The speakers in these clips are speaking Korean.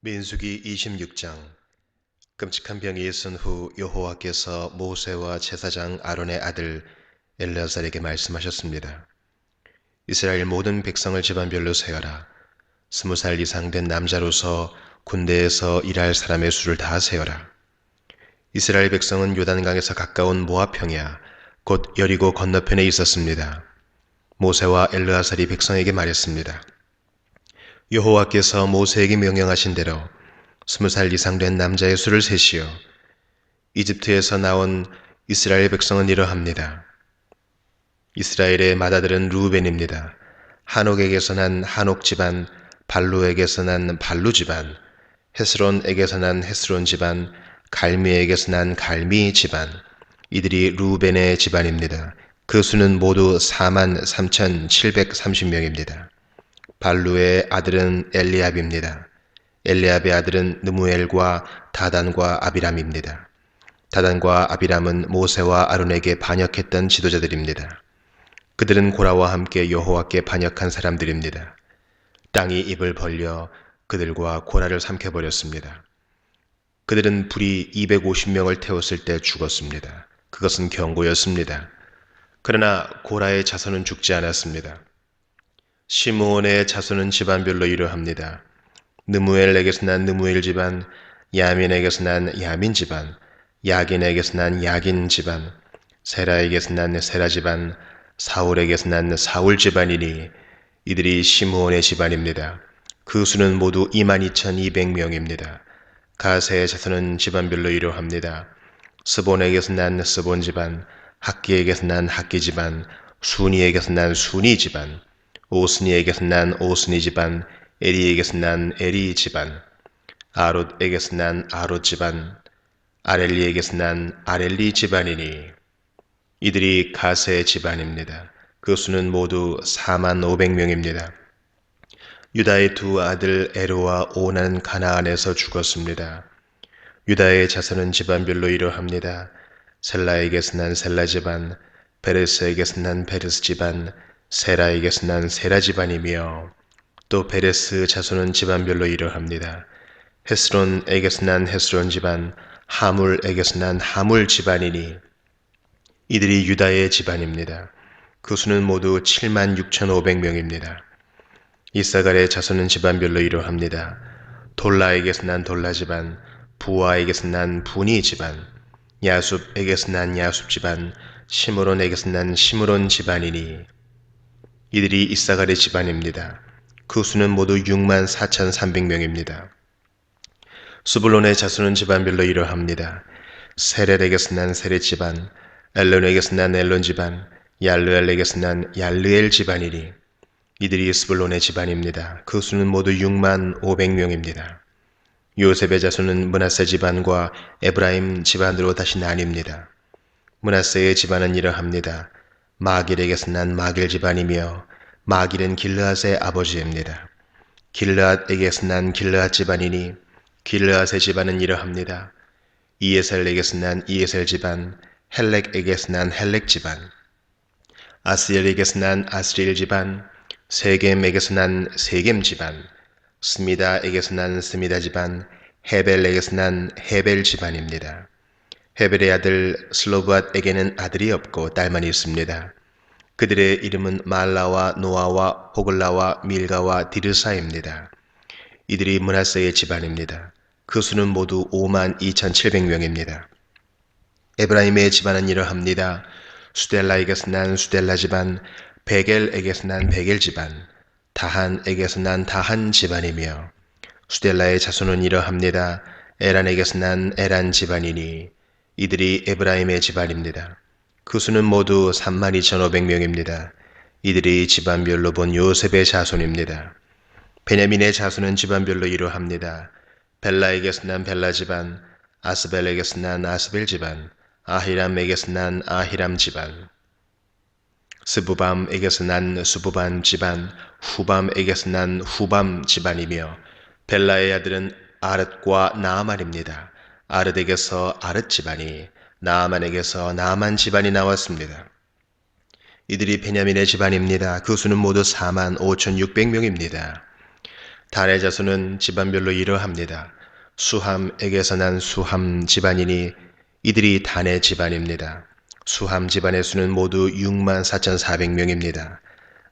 민수기 26장. 끔찍한 병이 있은 후 여호와께서 모세와 제사장 아론의 아들 엘르아살에게 말씀하셨습니다. 이스라엘 모든 백성을 집안별로 세어라. 20살 이상 된 남자로서 군대에서 일할 사람의 수를 다 세어라. 이스라엘 백성은 요단강에서 가까운 모압 평야 곧 여리고 건너편에 있었습니다. 모세와 엘르아살이 백성에게 말했습니다. 여호와께서 모세에게 명령하신 대로 20살 이상 된 남자의 수를 세시오. 이집트에서 나온 이스라엘 백성은 이러합니다. 이스라엘의 맏아들은 루벤입니다. 한옥에게서 난 한옥 집안, 발루에게서 난 발루 집안, 헤스론에게서 난 헤스론 집안, 갈미에게서 난 갈미 집안. 이들이 루벤의 집안입니다. 그 수는 모두 43,730명입니다. 발루의 아들은 엘리압입니다. 엘리압의 아들은 느무엘과 다단과 아비람입니다. 다단과 아비람은 모세와 아론에게 반역했던 지도자들입니다. 그들은 고라와 함께 여호와께 반역한 사람들입니다. 땅이 입을 벌려 그들과 고라를 삼켜버렸습니다. 그들은 불이 250명을 태웠을 때 죽었습니다. 그것은 경고였습니다. 그러나 고라의 자손은 죽지 않았습니다. 시므온의 자손은 집안별로 이러합니다. 느무엘에게서 난 느무엘 집안, 야민에게서 난 야민 집안, 야긴에게서 난 야긴 집안, 세라에게서 난 세라 집안, 사울에게서 난 사울 집안이니 이들이 시므온의 집안입니다. 그 수는 모두 22,200명입니다. 가세의 자손은 집안별로 이러합니다. 스본에게서 난 스본 집안, 학기에게서 난 학기 집안, 순이에게서 난 순이 집안, 오스니에게서 난 오스니 집안, 에리에게서 난 에리 집안, 아롯에게서 난 아롯 집안, 아렐리에게서 난 아렐리 집안이니 이들이 가세의 집안입니다. 그 수는 모두 45,000명입니다. 유다의 두 아들 에로와 오나는 가나안에서 죽었습니다. 유다의 자손은 집안별로 이러합니다. 셀라에게서 난 셀라 집안, 베레스에게서 난 베레스 집안, 세라에게서 난 세라 집안이며 또 베레스 자손은 집안별로 이러합니다. 헤스론에게서 난 헤스론 집안, 하물에게서 난 하물 집안이니 이들이 유다의 집안입니다. 그 수는 모두 76,500명입니다. 이사갈의 자손은 집안별로 이러합니다. 돌라에게서 난 돌라 집안, 부아에게서 난 부니 집안, 야숲에게서 난 야숲 집안, 시므론에게서 난 시므론 집안이니 이들이 이사갈의 집안입니다. 그 수는 모두 64,300명입니다. 수불론의 자손은 집안별로 이러합니다. 세렐에게서 난 세렛 집안, 엘론에게서 난 엘론 집안, 얄르엘에게서 난 얄르엘 집안이니 이들이 스불론의 집안입니다. 그 수는 모두 65,000명입니다. 요셉의 자손은 므낫세 집안과 에브라임 집안으로 다시 나뉩니다. 므낫세의 집안은 이러합니다. 마길에게서 난 마길 집안이며 마길은 길르앗의 아버지입니다. 길르앗에게서 난 길르앗 집안이니 길르앗의 집안은 이러합니다. 이에셀에게서 난 이에셀 집안, 헬렉에게서 난 헬렉 집안, 아스리엘에게서 난 아스리엘 집안, 세겜에게서 난 세겜 집안, 스미다에게서 난 스미다 집안, 헤벨에게서 난 헤벨 집안입니다. 헤벨의 아들 슬로브앗에게는 아들이 없고 딸만 있습니다. 그들의 이름은 말라와 노아와 호글라와 밀가와 디르사입니다. 이들이 므낫세의 집안입니다. 그 수는 모두 52,700명입니다. 에브라임의 집안은 이러합니다. 수델라에게서 난 수델라 집안, 베겔에게서 난 베겔 집안, 다한에게서 난 다한 집안이며 수델라의 자손은 이러합니다. 에란에게서 난 에란 집안이니 이들이 에브라임의 집안입니다. 그 수는 모두 32,500명입니다. 이들이 집안별로 본 요셉의 자손입니다. 베냐민의 자손은 집안별로 이러합니다. 벨라에게서 난 벨라 집안, 아스벨에게서 난 아스벨 집안, 아히람에게서 난 아히람 집안, 스부밤에게서 난 스부밤 집안, 후밤에게서 난 후밤 집안이며 벨라의 아들은 아릇과 나아만입니다. 아릇에게서 아릇 집안이, 나아만에게서 나아만 집안이 나왔습니다. 이들이 베냐민의 집안입니다. 그 수는 모두 45,600명입니다. 단의 자손은 집안별로 이러합니다. 수함에게서 난 수함 집안이니 이들이 단의 집안입니다. 수함 집안의 수는 모두 64,400명입니다.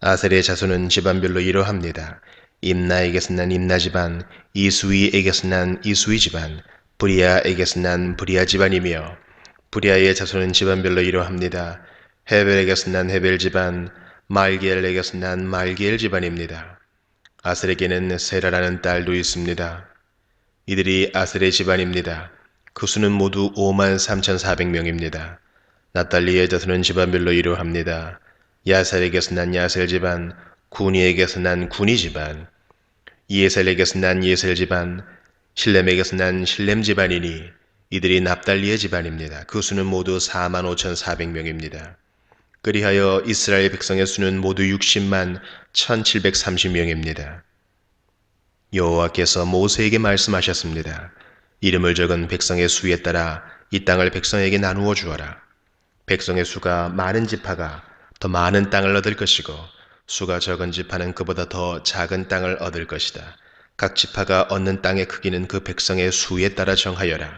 아셀의 자손은 집안별로 이러합니다. 임나에게서 난 임나 집안, 이수이에게서 난 이수이 집안, 브리아에게서 난 브리아 집안이며 브리아의 자손은 집안별로 이러합니다. 헤벨에게서 난 헤벨 집안, 말기엘에게서 난 말기엘 집안입니다. 아셀에게는 세라라는 딸도 있습니다. 이들이 아셀의 집안입니다. 그 수는 모두 53,400명입니다. 나탈리의 자손은 집안별로 이러합니다. 야셀에게서 난 야셀 집안, 구니에게서 난 구니 집안, 이에셀에게서 난 예셀 집안, 실렘에게서 난 실렘 집안이니 이들이 납달리의 집안입니다. 그 수는 모두 45,400명입니다. 그리하여 이스라엘 백성의 수는 모두 60만 1,730명입니다. 여호와께서 모세에게 말씀하셨습니다. 이름을 적은 백성의 수에 따라 이 땅을 백성에게 나누어 주어라. 백성의 수가 많은 지파가 더 많은 땅을 얻을 것이고 수가 적은 지파는 그보다 더 작은 땅을 얻을 것이다. 각 지파가 얻는 땅의 크기는 그 백성의 수에 따라 정하여라.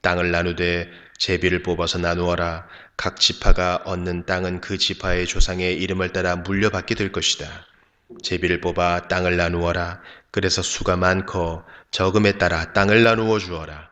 땅을 나누되 제비를 뽑아서 나누어라. 각 지파가 얻는 땅은 그 지파의 조상의 이름을 따라 물려받게 될 것이다. 제비를 뽑아 땅을 나누어라. 그래서 수가 많고 적음에 따라 땅을 나누어 주어라.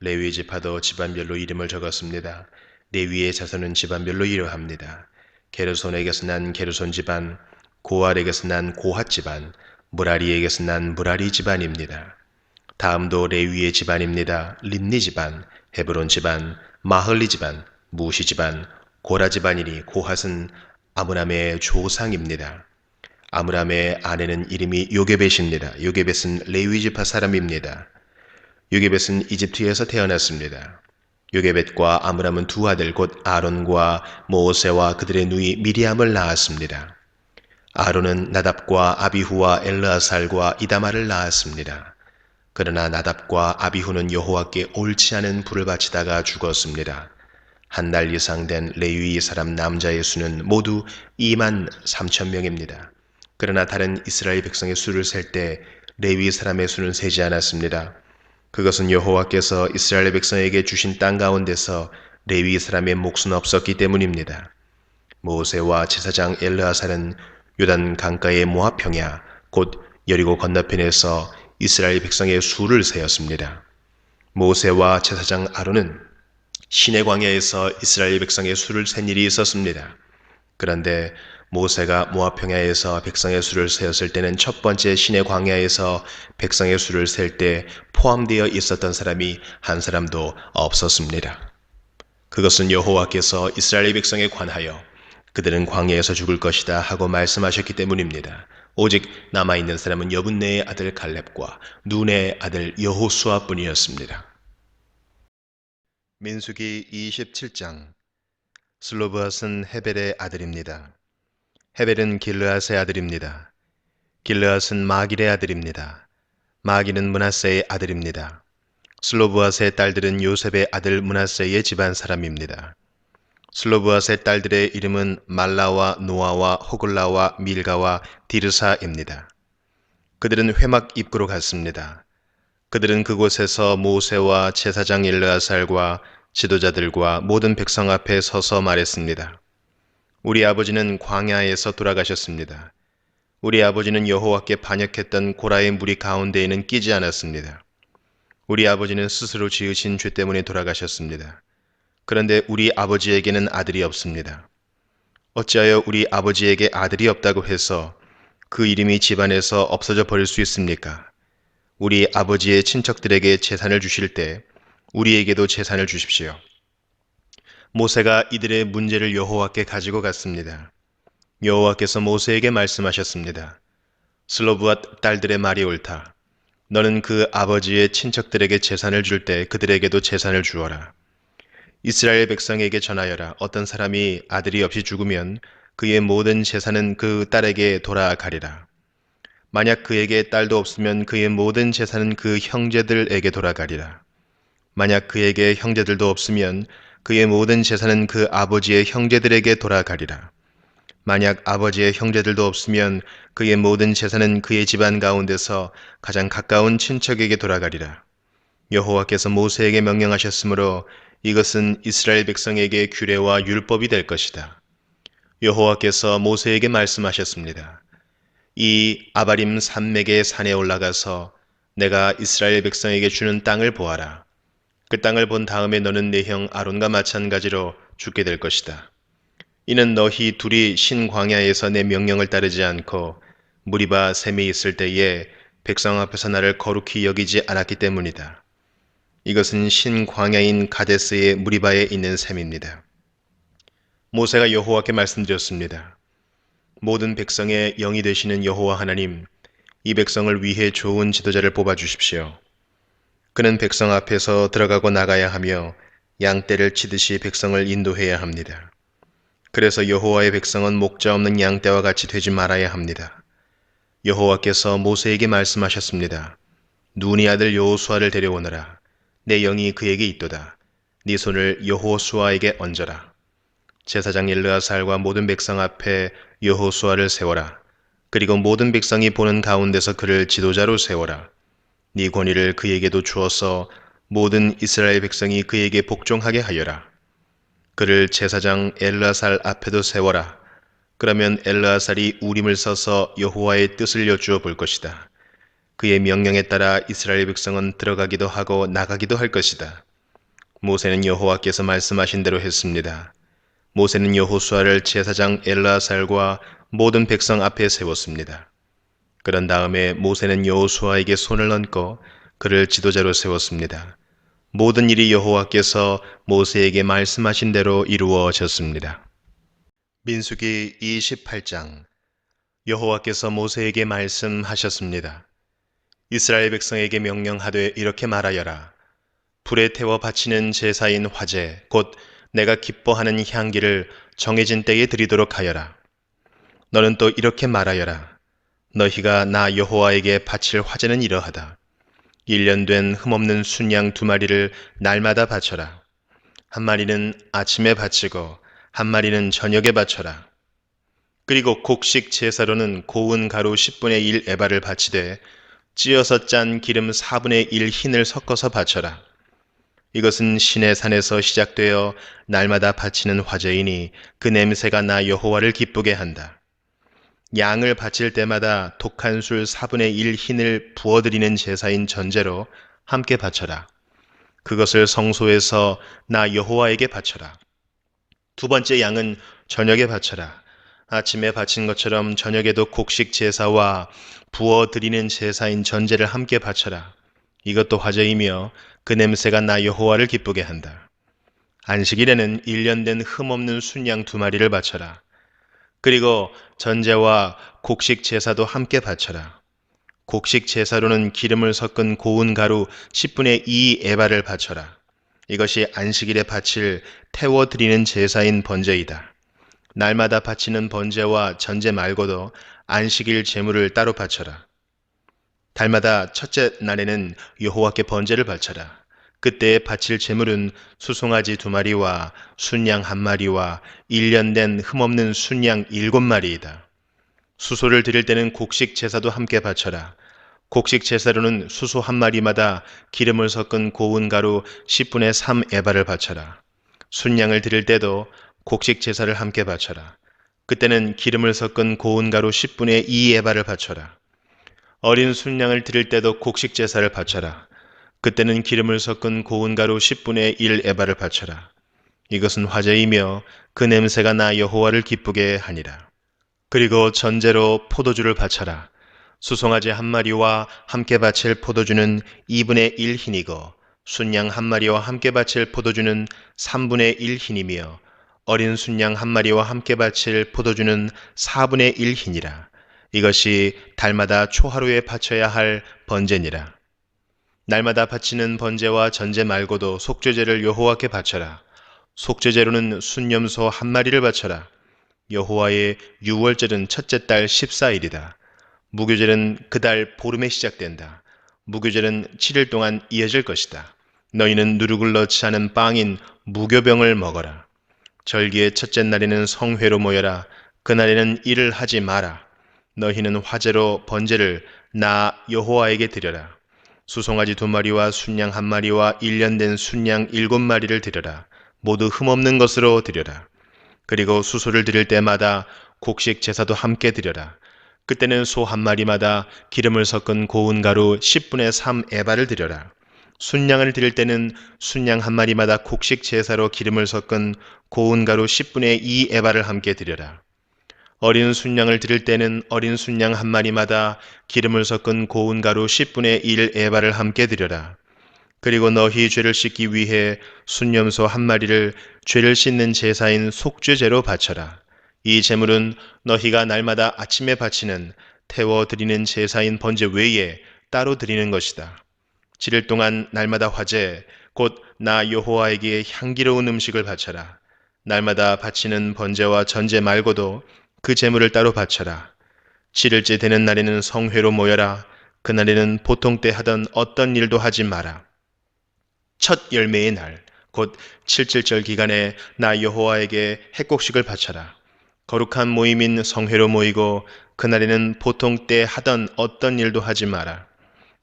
레위 지파도 집안별로 이름을 적었습니다. 레위의 자손은 집안별로 이러합니다. 게르손에게서 난 게르손 집안, 고할에게서 난 고핫 집안, 무라리에게서 난 무라리 집안입니다. 다음도 레위의 집안입니다. 림니 집안, 헤브론 집안, 마흘리 집안, 무시 집안, 고라 집안이니 고핫은 아므람의 조상입니다. 아므람의 아내는 이름이 요게벳입니다. 요게벳은 레위 지파 사람입니다. 요게벳은 이집트에서 태어났습니다. 요게벳과 아므람은 두 아들 곧 아론과 모세와 그들의 누이 미리암을 낳았습니다. 아론은 나답과 아비후와 엘르아살과 이다말을 낳았습니다. 그러나 나답과 아비후는 여호와께 옳지 않은 불을 바치다가 죽었습니다. 한 달 이상 된 레위 사람 남자의 수는 모두 2만 3천 명입니다. 그러나 다른 이스라엘 백성의 수를 셀 때 레위 사람의 수는 세지 않았습니다. 그것은 여호와께서 이스라엘 백성에게 주신 땅 가운데서 레위 사람의 몫은 없었기 때문입니다. 모세와 제사장 엘르아살은 요단 강가의 모압 평야 곧 여리고 건너편에서 이스라엘 백성의 수를 세었습니다. 모세와 제사장 아론은 시내 광야에서 이스라엘 백성의 수를 센 일이 있었습니다. 그런데 모세가 모압 평야에서 백성의 수를 세었을 때는 첫 번째 시내 광야에서 백성의 수를 셀 때 포함되어 있었던 사람이 한 사람도 없었습니다. 그것은 여호와께서 이스라엘 백성에 관하여 그들은 광야에서 죽을 것이다 하고 말씀하셨기 때문입니다. 오직 남아있는 사람은 여분네의 아들 갈렙과 눈의 아들 여호수아 뿐이었습니다. 민수기 27장. 슬로브앗은 헤벨의 아들입니다. 헤벨은 길르앗의 아들입니다. 길르앗은 마길의 아들입니다. 마길은 므낫세의 아들입니다. 슬로브앗의 딸들은 요셉의 아들 므낫세의 집안 사람입니다. 슬로브앗의 딸들의 이름은 말라와 노아와 호글라와 밀가와 디르사입니다. 그들은 회막 입구로 갔습니다. 그들은 그곳에서 모세와 제사장 엘르아살과 지도자들과 모든 백성 앞에 서서 말했습니다. 우리 아버지는 광야에서 돌아가셨습니다. 우리 아버지는 여호와께 반역했던 고라의 무리 가운데에는 끼지 않았습니다. 우리 아버지는 스스로 지으신 죄 때문에 돌아가셨습니다. 그런데 우리 아버지에게는 아들이 없습니다. 어찌하여 우리 아버지에게 아들이 없다고 해서 그 이름이 집안에서 없어져 버릴 수 있습니까? 우리 아버지의 친척들에게 재산을 주실 때 우리에게도 재산을 주십시오. 모세가 이들의 문제를 여호와께 가지고 갔습니다. 여호와께서 모세에게 말씀하셨습니다. 슬로브앗 딸들의 말이 옳다. 너는 그 아버지의 친척들에게 재산을 줄 때 그들에게도 재산을 주어라. 이스라엘 백성에게 전하여라. 어떤 사람이 아들이 없이 죽으면 그의 모든 재산은 그 딸에게 돌아가리라. 만약 그에게 딸도 없으면 그의 모든 재산은 그 형제들에게 돌아가리라. 만약 그에게 형제들도 없으면 그의 모든 재산은 그 아버지의 형제들에게 돌아가리라. 만약 아버지의 형제들도 없으면 그의 모든 재산은 그의 집안 가운데서 가장 가까운 친척에게 돌아가리라. 여호와께서 모세에게 명령하셨으므로 이것은 이스라엘 백성에게 규례와 율법이 될 것이다. 여호와께서 모세에게 말씀하셨습니다. 이 아바림 산맥의 산에 올라가서 내가 이스라엘 백성에게 주는 땅을 보아라. 그 땅을 본 다음에 너는 내 형 아론과 마찬가지로 죽게 될 것이다. 이는 너희 둘이 신광야에서 내 명령을 따르지 않고 무리바 셈에 있을 때에 백성 앞에서 나를 거룩히 여기지 않았기 때문이다. 이것은 신광야인 가데스의 무리바에 있는 셈입니다. 모세가 여호와께 말씀드렸습니다. 모든 백성의 영이 되시는 여호와 하나님, 이 백성을 위해 좋은 지도자를 뽑아 주십시오. 그는 백성 앞에서 들어가고 나가야 하며 양떼를 치듯이 백성을 인도해야 합니다. 그래서 여호와의 백성은 목자 없는 양떼와 같이 되지 말아야 합니다. 여호와께서 모세에게 말씀하셨습니다. 눈이 아들 여호수아를 데려오너라. 내 영이 그에게 있도다. 네 손을 여호수아에게 얹어라. 제사장 엘르아살과 모든 백성 앞에 여호수아를 세워라. 그리고 모든 백성이 보는 가운데서 그를 지도자로 세워라. 네 권위를 그에게도 주어서 모든 이스라엘 백성이 그에게 복종하게 하여라. 그를 제사장 엘르아살 앞에도 세워라. 그러면 엘르아살이 우림을 써서 여호와의 뜻을 여쭈어 볼 것이다. 그의 명령에 따라 이스라엘 백성은 들어가기도 하고 나가기도 할 것이다. 모세는 여호와께서 말씀하신 대로 했습니다. 모세는 여호수아를 제사장 엘르아살과 모든 백성 앞에 세웠습니다. 그런 다음에 모세는 여호수아에게 손을 얹고 그를 지도자로 세웠습니다. 모든 일이 여호와께서 모세에게 말씀하신 대로 이루어졌습니다. 민수기 28장. 여호와께서 모세에게 말씀하셨습니다. 이스라엘 백성에게 명령하되 이렇게 말하여라. 불에 태워 바치는 제사인 화제 곧 내가 기뻐하는 향기를 정해진 때에 드리도록 하여라. 너는 또 이렇게 말하여라. 너희가 나 여호와에게 바칠 화제는 이러하다. 1년 된 흠없는 순양 2마리를 날마다 바쳐라. 한 마리는 아침에 바치고 한 마리는 저녁에 바쳐라. 그리고 곡식 제사로는 고운 가루 10분의 1 에바를 바치되 찌어서 짠 기름 4분의 1 흰을 섞어서 바쳐라. 이것은 신의 산에서 시작되어 날마다 바치는 화제이니 그 냄새가 나 여호와를 기쁘게 한다. 양을 바칠 때마다 독한 술 4분의 1 흰을 부어드리는 제사인 전제로 함께 바쳐라. 그것을 성소에서 나 여호와에게 바쳐라. 2번째 양은 저녁에 바쳐라. 아침에 바친 것처럼 저녁에도 곡식 제사와 부어드리는 제사인 전제를 함께 바쳐라. 이것도 화제이며 그 냄새가 나 여호와를 기쁘게 한다. 안식일에는 1년 된 흠없는 순양 2마리를 바쳐라. 그리고 전제와 곡식 제사도 함께 바쳐라. 곡식 제사로는 기름을 섞은 고운 가루 10분의 2 에바를 바쳐라. 이것이 안식일에 바칠 태워드리는 제사인 번제이다. 날마다 바치는 번제와 전제 말고도 안식일 제물을 따로 바쳐라. 달마다 첫째 날에는 여호와께 번제를 바쳐라. 그때 바칠 제물은 수송아지 2마리와 순양 1마리와 1년 된 흠없는 순양 7마리이다. 수소를 드릴 때는 곡식 제사도 함께 바쳐라. 곡식 제사로는 수소 1마리마다 기름을 섞은 고운 가루 10분의 3 에바를 바쳐라. 순양을 드릴 때도 곡식 제사를 함께 바쳐라. 그때는 기름을 섞은 고운 가루 10분의 2 에바를 바쳐라. 어린 순양을 드릴 때도 곡식 제사를 바쳐라. 그때는 기름을 섞은 고운 가루 10분의 1 에바를 바쳐라. 이것은 화제이며 그 냄새가 나 여호와를 기쁘게 하니라. 그리고 전제로 포도주를 바쳐라. 수송아지 1마리와 함께 바칠 포도주는 2분의 1 흰이고 순양 1마리와 함께 바칠 포도주는 3분의 1 흰이며 어린 순양 1마리와 함께 바칠 포도주는 4분의 1 흰이라. 이것이 달마다 초하루에 바쳐야 할 번제니라. 날마다 바치는 번제와 전제 말고도 속죄제를 여호와께 바쳐라. 속죄제로는 순염소 1마리를 바쳐라. 여호와의 유월절은 첫째 달 14일이다. 무교절은 그 달 보름에 시작된다. 무교절은 7일 동안 이어질 것이다. 너희는 누룩을 넣지 않은 빵인 무교병을 먹어라. 절기의 첫째 날에는 성회로 모여라. 그날에는 이를 하지 마라. 너희는 화제로 번제를 나 여호와에게 드려라. 수송아지 2마리와 순양 1마리와 1년 된 순양 7마리를 드려라. 모두 흠없는 것으로 드려라. 그리고 수소를 드릴 때마다 곡식 제사도 함께 드려라. 그때는 소 1마리마다 기름을 섞은 고운 가루 10분의 3 에바를 드려라. 순양을 드릴 때는 순양 1마리마다 곡식 제사로 기름을 섞은 고운 가루 10분의 2 에바를 함께 드려라. 어린 순양을 드릴 때는 어린 순양 1마리마다 기름을 섞은 고운 가루 10분의 1 에바를 함께 드려라. 그리고 너희 죄를 씻기 위해 순염소 1마리를 죄를 씻는 제사인 속죄제로 바쳐라. 이 제물은 너희가 날마다 아침에 바치는 태워 드리는 제사인 번제 외에 따로 드리는 것이다. 7일 동안 날마다 화제 곧 나 여호와에게 향기로운 음식을 바쳐라. 날마다 바치는 번제와 전제 말고도 그 제물을 따로 바쳐라. 7일째 되는 날에는 성회로 모여라. 그날에는 보통 때 하던 어떤 일도 하지 마라. 첫 열매의 날, 곧 7.7절 기간에 나 여호와에게 핵곡식을 바쳐라. 거룩한 모임인 성회로 모이고 그날에는 보통 때 하던 어떤 일도 하지 마라.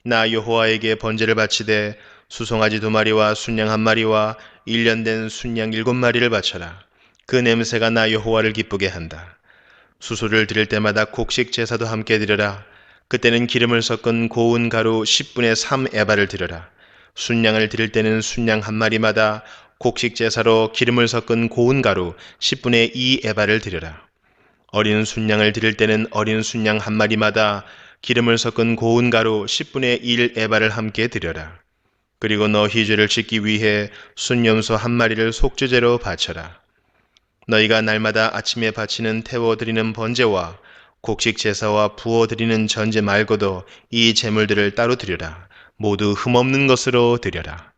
나 여호와에게 번제를 바치되 수송아지 2마리와 순양 1마리와 1년 된 순양 7마리를 바쳐라. 그 냄새가 나 여호와를 기쁘게 한다. 수소를 드릴 때마다 곡식 제사도 함께 드려라. 그때는 기름을 섞은 고운 가루 10분의 3 에바를 드려라. 순양을 드릴 때는 순양 1마리마다 곡식 제사로 기름을 섞은 고운 가루 10분의 2 에바를 드려라. 어린 순양을 드릴 때는 어린 순양 1마리마다 기름을 섞은 고운 가루 10분의 1 에바를 함께 드려라. 그리고 너희 죄를 씻기 위해 순염소 1마리를 속죄제로 바쳐라. 너희가 날마다 아침에 바치는 태워드리는 번제와 곡식 제사와 부어드리는 전제 말고도 이 제물들을 따로 드려라. 모두 흠없는 것으로 드려라.